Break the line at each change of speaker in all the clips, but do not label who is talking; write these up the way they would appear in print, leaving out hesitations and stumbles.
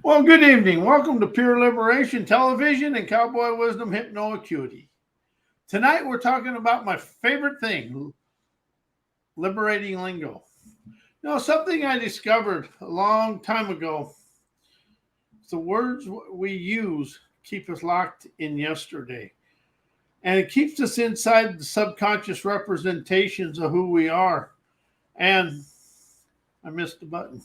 Well, good evening. Welcome to Pure Liberation Television and Cowboy Wisdom Hypno Acuity. Tonight we're talking about my favorite thing, liberating lingo. Something I discovered a long time ago. The words we use keep us locked in yesterday. And it keeps us inside the subconscious representations of who we are. And I missed the button.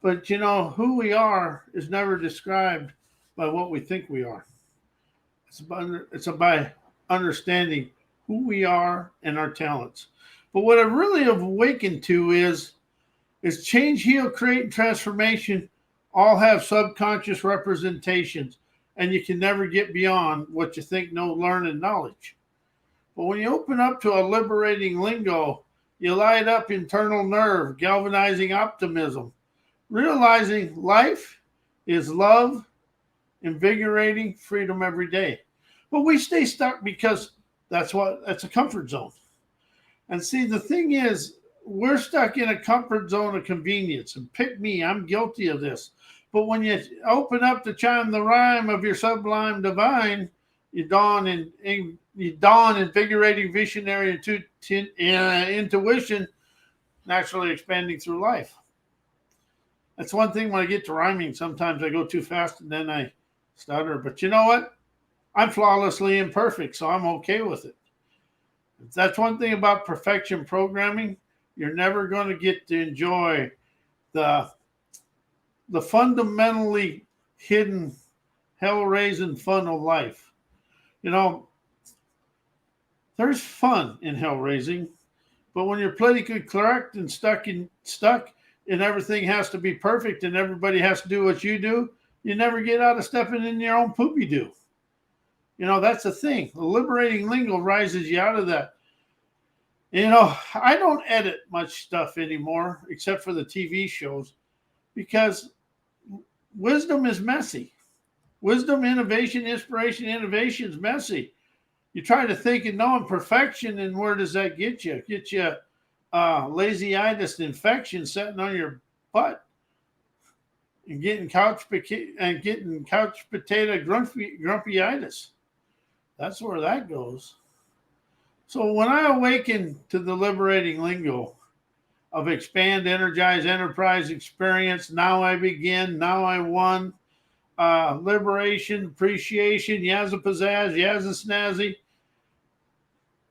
But who we are is never described by what we think we are. It's about understanding who we are and our talents. But what I really have awakened to is change, heal, create, and transformation all have subconscious representations, and you can never get beyond what you think, know, learn, and knowledge. But when you open up to a liberating lingo, you light up internal nerve, galvanizing optimism, realizing life is love, invigorating freedom every day. But we stay stuck because that's a comfort zone. And see, the thing is, we're stuck in a comfort zone of convenience. And pick me, I'm guilty of this. But when you open up to chime the rhyme of your sublime divine, you dawn invigorating visionary intuition, naturally expanding through life. That's one thing when I get to rhyming, sometimes I go too fast and then I stutter. But you know what? I'm flawlessly imperfect, so I'm okay with it. That's one thing about perfection programming. You're never going to get to enjoy the fundamentally hidden, hell-raising fun of life. There's fun in hell-raising, but when you're politically correct and stuck and everything has to be perfect and everybody has to do what you do, you never get out of stepping in your own poopy do. That's the thing. The liberating lingo rises you out of that. I don't edit much stuff anymore except for the TV shows because wisdom is messy. Wisdom, innovation, inspiration, innovation is messy. You try to think and know in perfection, and where does that get you? Get you lazy-itis infection sitting on your butt and getting couch potato grumpyitis. That's where that goes. So when I awaken to the liberating lingo of expand, energize, enterprise, experience, now I begin, now I won, liberation, appreciation, yazza pizzazz, yazza snazzy,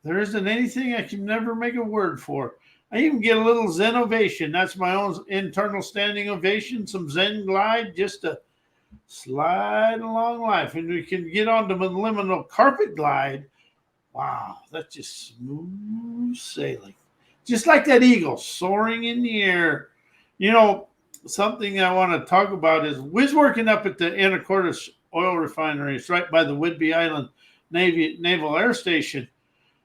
there isn't anything I can never make a word for. I even get a little Zen ovation. That's my own internal standing ovation, some Zen glide just to slide along life. And we can get on to the liminal carpet glide. Wow, that's just smooth sailing. Just like that eagle soaring in the air. Something I want to talk about is we was working up at the Anacortes oil refinery. It's right by the Whidbey Island Naval Air Station.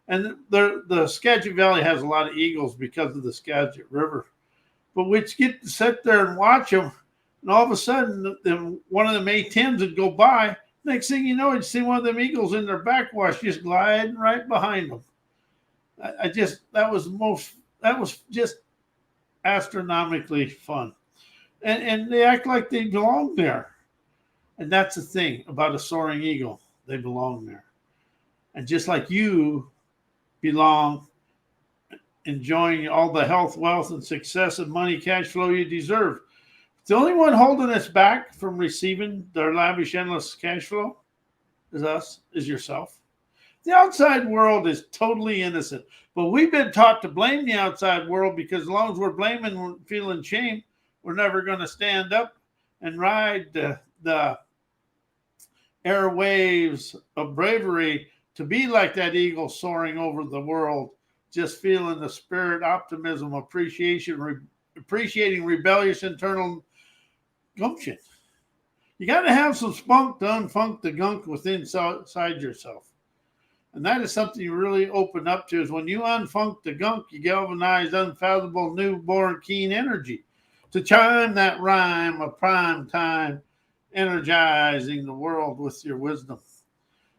And the Skagit Valley has a lot of eagles because of the Skagit River. But we'd get to sit there and watch them, and all of a sudden, one of them A-10s would go by. Next thing you know, you'd see one of them eagles in their backwash just gliding right behind them. That was just astronomically fun. And they act like they belong there. And that's the thing about a soaring eagle. They belong there. And just like you belong, enjoying all the health, wealth, and success and money, cash flow you deserve. The only one holding us back from receiving their lavish, endless cash flow is yourself. The outside world is totally innocent, but we've been taught to blame the outside world because as long as we're blaming and feeling shame, we're never going to stand up and ride the airwaves of bravery to be like that eagle soaring over the world, just feeling the spirit, optimism, appreciation, appreciating rebellious internal gumption. You got to have some spunk to unfunk the gunk within inside yourself. And that is something you really open up to, is when you unfunk the gunk, you galvanize unfathomable, newborn, keen energy to chime that rhyme of prime time, energizing the world with your wisdom.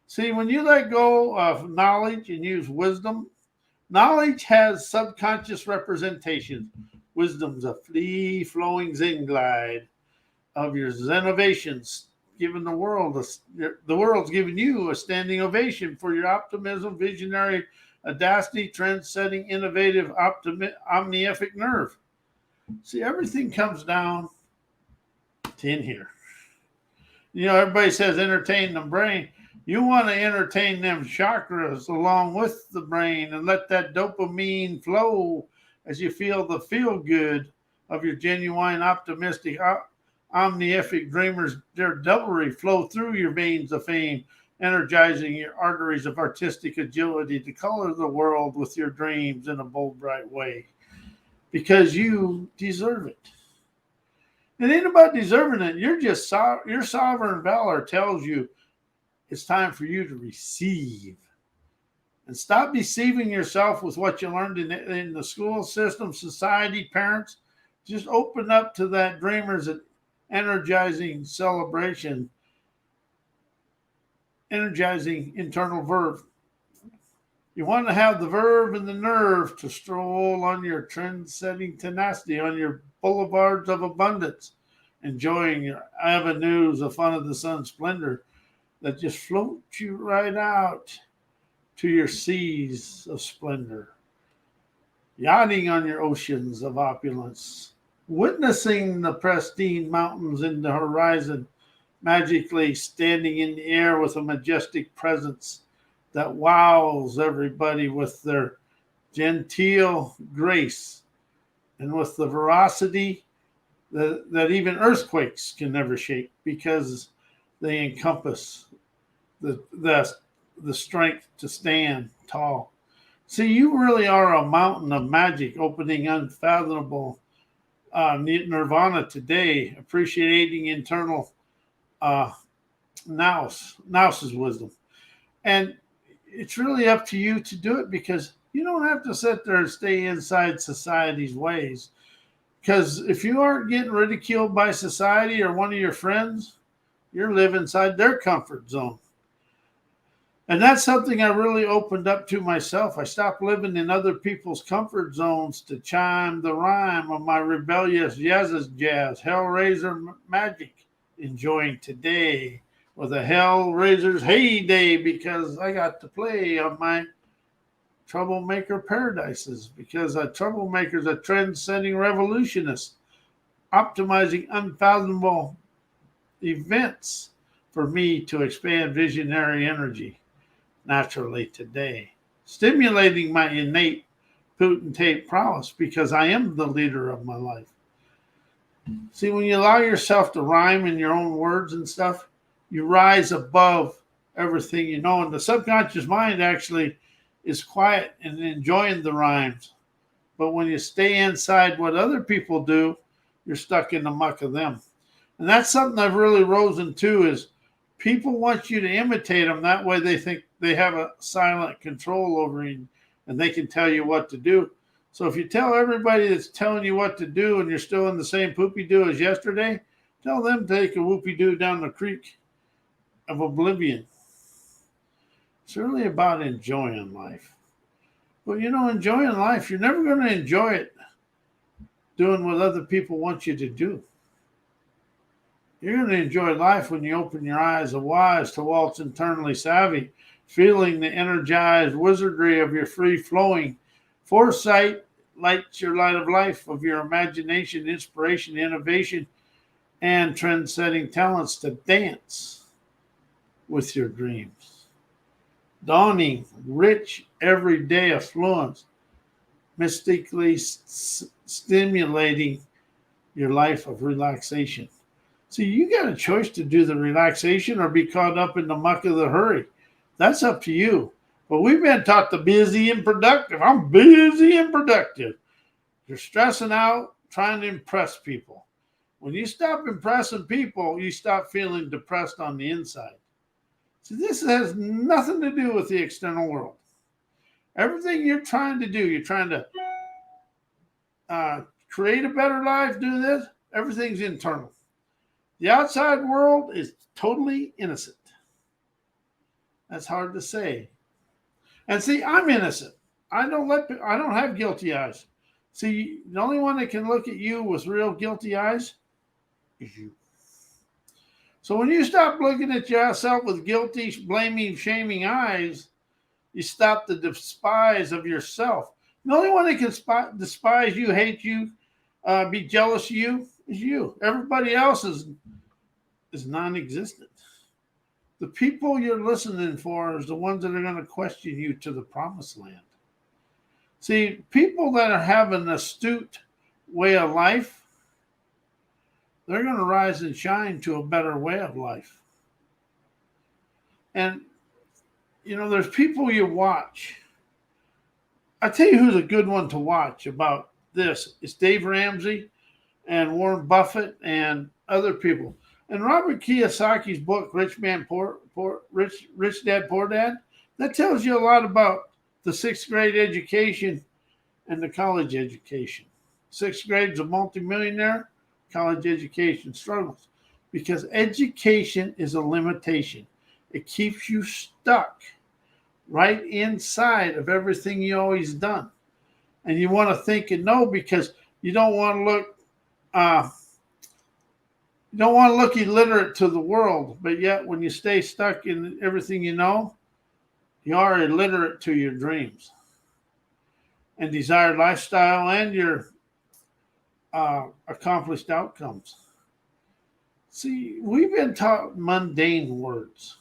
See, when you let go of knowledge and use wisdom, knowledge has subconscious representations. Wisdom's a free-flowing Zen glide. of your innovations, giving the world's giving you a standing ovation for your optimism, visionary audacity, trend-setting, innovative, omnific nerve. See, everything comes down to in here. Everybody says entertain the brain. You want to entertain them chakras along with the brain and let that dopamine flow as you feel the feel good of your genuine, optimistic, omnific dreamers. Their devilry flow through your veins of fame, energizing your arteries of artistic agility to color the world with your dreams in a bold, bright way. Because you deserve it. It ain't about deserving it. Your sovereign valor tells you it's time for you to receive. And stop deceiving yourself with what you learned in the school system, society, parents. Just open up to that dreamer's energizing celebration, energizing internal verb. You want to have the verb and the nerve to stroll on your trend-setting tenacity, on your boulevards of abundance, enjoying your avenues of fun of the sun splendor that just float you right out to your seas of splendor, yachting on your oceans of opulence, witnessing the pristine mountains in the horizon, magically standing in the air with a majestic presence that wows everybody with their genteel grace and with the veracity that even earthquakes can never shake, because they encompass the strength to stand tall. See, you really are a mountain of magic, opening unfathomable nirvana today, appreciating internal Naus's wisdom. And it's really up to you to do it, because you don't have to sit there and stay inside society's ways. Because if you aren't getting ridiculed by society or one of your friends, you're living inside their comfort zone. And that's something I really opened up to myself. I stopped living in other people's comfort zones to chime the rhyme of my rebellious jazz, Hellraiser magic, enjoying today with a Hellraiser's heyday, because I got to play on my troublemaker paradises, because a troublemaker is a trend-setting revolutionist, optimizing unfathomable events for me to expand visionary energy naturally today, stimulating my innate potentate prowess, because I am the leader of my life. See, when you allow yourself to rhyme in your own words and stuff, you rise above everything you know. And the subconscious mind actually is quiet and enjoying the rhymes. But when you stay inside what other people do, you're stuck in the muck of them. And that's something I've really risen to, is people want you to imitate them. That way they think they have a silent control over you and they can tell you what to do. So if you tell everybody that's telling you what to do and you're still in the same poopy-doo as yesterday, tell them to take a whoopie-doo down the creek of oblivion. It's really about enjoying life. But enjoying life, you're never going to enjoy it doing what other people want you to do. You're going to enjoy life when you open your eyes of wise to waltz internally savvy, feeling the energized wizardry of your free-flowing foresight, lights your light of life of your imagination, inspiration, innovation, and trend-setting talents to dance with your dreams. Dawning, rich, everyday affluence, mystically stimulating your life of relaxation. See, you got a choice to do the relaxation or be caught up in the muck of the hurry. That's up to you. But we've been taught to busy and productive. I'm busy and productive. You're stressing out, trying to impress people. When you stop impressing people, you stop feeling depressed on the inside. So this has nothing to do with the external world. Everything you're trying to do, you're trying to create a better life, do this, everything's internal. The outside world is totally innocent. That's hard to say. And see, I'm innocent. I don't have guilty eyes. See, the only one that can look at you with real guilty eyes is you. So when you stop looking at yourself with guilty, blaming, shaming eyes, you stop the despise of yourself. The only one that can despise you, hate you, be jealous of you is you. Everybody else is non-existent. The people you're listening for is the ones that are going to question you to the promised land. See, people that are having an astute way of life, they're going to rise and shine to a better way of life. And, there's people you watch. I tell you who's a good one to watch about this. It's Dave Ramsey and Warren Buffett and other people. And Robert Kiyosaki's book, Rich Dad, Poor Dad, that tells you a lot about the sixth grade education and the college education. Sixth grade's a multimillionaire, college education struggles because education is a limitation. It keeps you stuck right inside of everything you always done. And you want to think and know because you don't want to look illiterate to the world, but yet when you stay stuck in everything you know, you are illiterate to your dreams and desired lifestyle and your accomplished outcomes. See, we've been taught mundane words,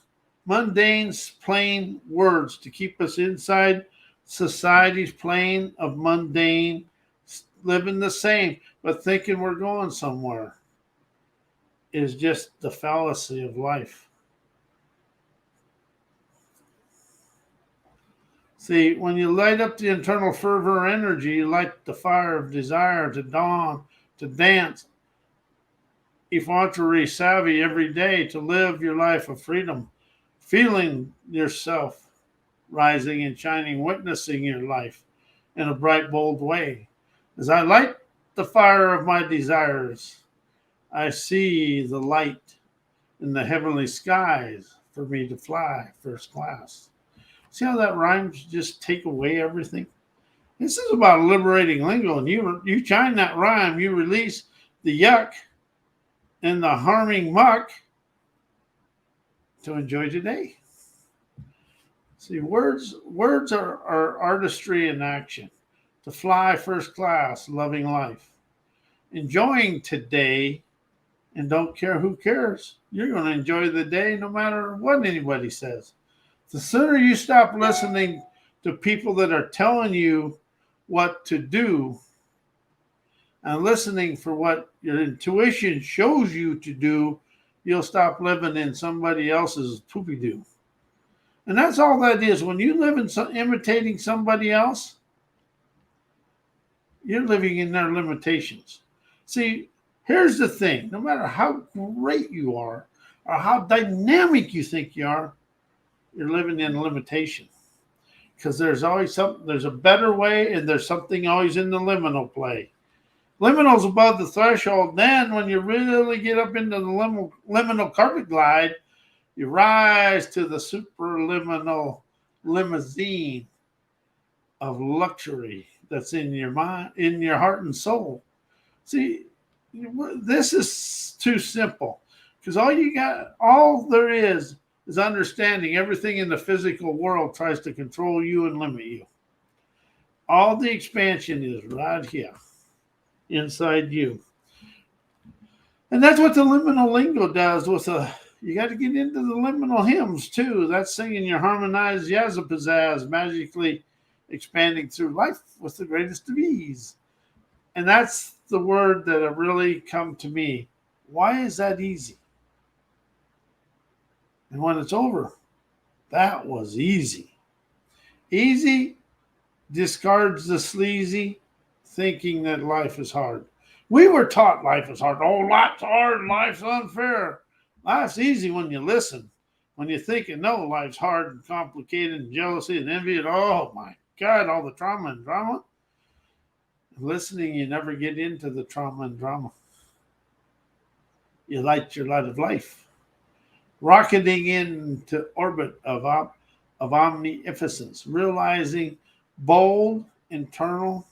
plain words to keep us inside society's plane of mundane, living the same, but thinking we're going somewhere is just the fallacy of life. See, when you light up the internal fervor energy, you light the fire of desire to dawn, to dance, effrontery savvy every day, to live your life of freedom, feeling yourself rising and shining, witnessing your life in a bright, bold way. As I light the fire of my desires, I see the light in the heavenly skies for me to fly first class. See how that rhymes just take away everything? This is about liberating lingo, and you chime that rhyme, you release the yuck and the harming muck to enjoy today. See, words are artistry in action. To fly first class, loving life, enjoying today, and don't care who cares. You're going to enjoy the day no matter what anybody says. The sooner you stop listening to people that are telling you what to do and listening for what your intuition shows you to do, you'll stop living in somebody else's poopy-doo. And that's all that is. When you live in imitating somebody else, you're living in their limitations. See, here's the thing. No matter how great you are or how dynamic you think you are, you're living in limitation. Because there's always something, there's a better way, and there's something always in the liminal play. Liminal's above the threshold. Then when you really get up into the liminal carpet glide, you rise to the superliminal limousine of luxury that's in your mind, in your heart and soul. See, this is too simple because all there is understanding. Everything in the physical world tries to control you and limit you. All the expansion is right here inside you. And that's what the liminal lingo does you got to get into the liminal hymns too. That's singing your harmonized yazapazaz, magically expanding through life with the greatest of ease. And that's the word that have really come to me. Why is that easy? And when it's over, that was easy. Easy discards the sleazy, thinking that life is hard. We were taught life is hard. Oh, life's hard, life's unfair. Life's easy when you listen. When you're thinking, no, life's hard and complicated and jealousy and envy and oh my God, all the trauma and drama. Listening, you never get into the trauma and drama. You light your light of life, rocketing into orbit of omnificence, realizing bold, internal,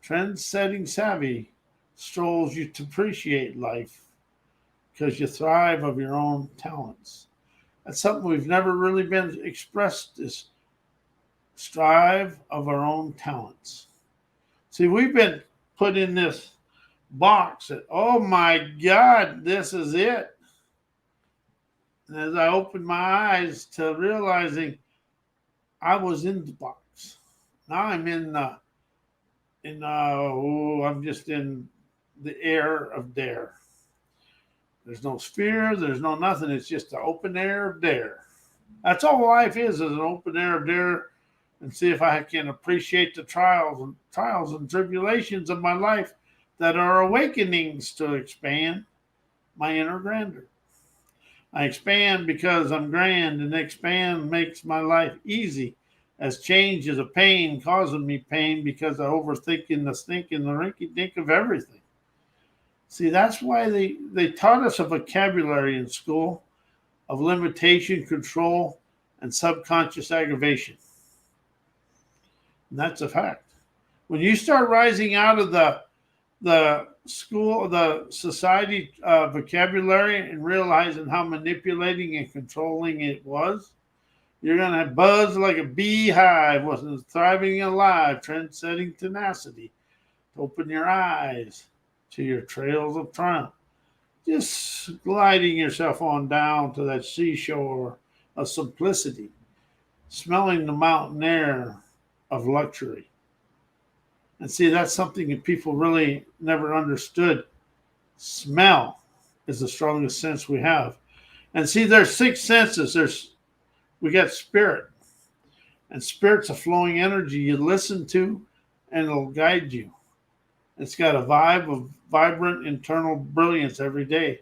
trend-setting savvy strolls you to appreciate life because you thrive of your own talents. That's something we've never really been expressed, is strive of our own talents. See, we've been put in this box that, oh my God, this is it. And as I opened my eyes to realizing I was in the box, now I'm I'm just in the air of dare. There's no sphere, there's no nothing. It's just the open air of dare. That's all life is an open air of dare, and see if I can appreciate the trials and tribulations of my life that are awakenings to expand my inner grandeur. I expand because I'm grand, and expand makes my life easy, as change is a pain causing me pain because I overthinking the stink and the rinky dink of everything. See, that's why they taught us a vocabulary in school of limitation, control, and subconscious aggravation. And that's a fact. When you start rising out of the school, the society vocabulary, and realizing how manipulating and controlling it was, you're going to buzz like a beehive, wasn't thriving alive, trend-setting tenacity. Open your eyes to your trails of triumph. Just gliding yourself on down to that seashore of simplicity, smelling the mountain air of luxury. And see, that's something that people really never understood. Smell is the strongest sense we have. And see, there's 6 senses. We got spirit. And spirit's a flowing energy you listen to, and it'll guide you. It's got a vibe of vibrant internal brilliance every day.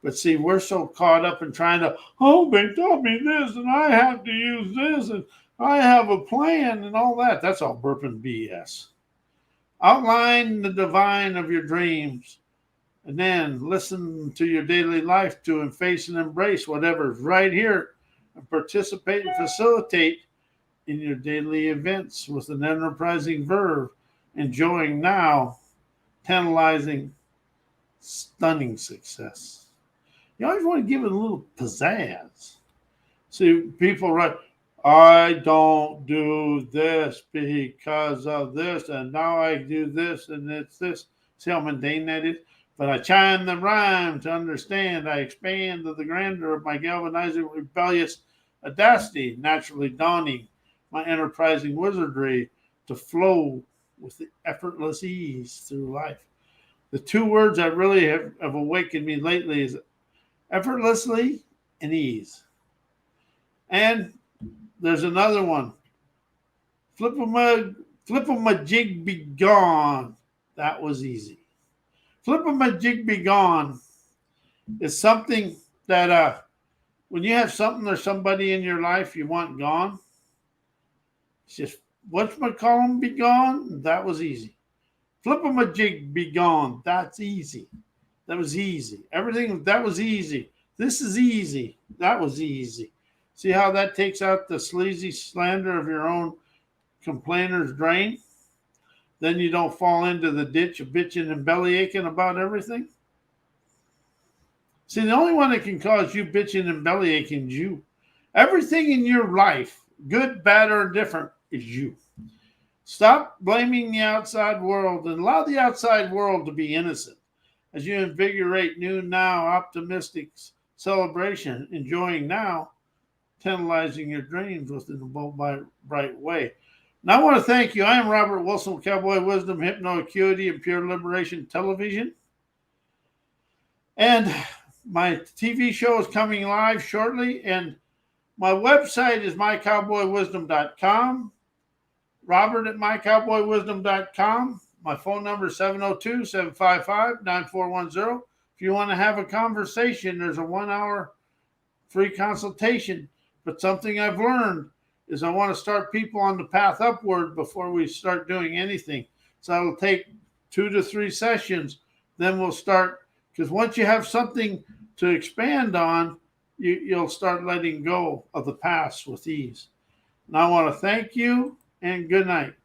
But see, we're so caught up in trying to, oh, they taught me this, and I have to use this, and I have a plan, and all that. That's all burping BS. Outline the divine of your dreams, and then listen to your daily life to face and embrace whatever's right here, and participate and facilitate in your daily events with an enterprising verb, enjoying now, tantalizing, stunning success. You always want to give it a little pizzazz. See, people write, I don't do this because of this, and now I do this, and it's this. See how mundane that is? But I chime the rhyme to understand. I expand to the grandeur of my galvanizing, rebellious audacity, naturally dawning my enterprising wizardry to flow with the effortless ease through life. The 2 words that really have awakened me lately is effortlessly and ease. And there's another one. Flip a jig be gone. That was easy. Flip a jig be gone is something that when you have something or somebody in your life you want gone, it's just whatchamacallem be gone. That was easy. Flip a jig be gone. That's easy. That was easy. Everything that was easy. This is easy. That was easy. See how that takes out the sleazy slander of your own complainer's drain? Then you don't fall into the ditch of bitching and belly aching about everything. See, the only one that can cause you bitching and belly aching is you. Everything in your life, good, bad, or indifferent, is you. Stop blaming the outside world and allow the outside world to be innocent as you invigorate new now, optimistic celebration, enjoying now, tantalizing your dreams within a bold, bright way. Now I want to thank you. I am Robert Wilson, Cowboy Wisdom, Hypno Acuity, and Pure Liberation Television. And my TV show is coming live shortly, and my website is mycowboywisdom.com. Robert at mycowboywisdom.com. My phone number is 702-755-9410. If you want to have a conversation, there's a 1-hour free consultation. But something I've learned is I want to start people on the path upward before we start doing anything. So it'll take 2 to 3 sessions. Then we'll start, because once you have something to expand on, you'll start letting go of the past with ease. And I want to thank you, and good night.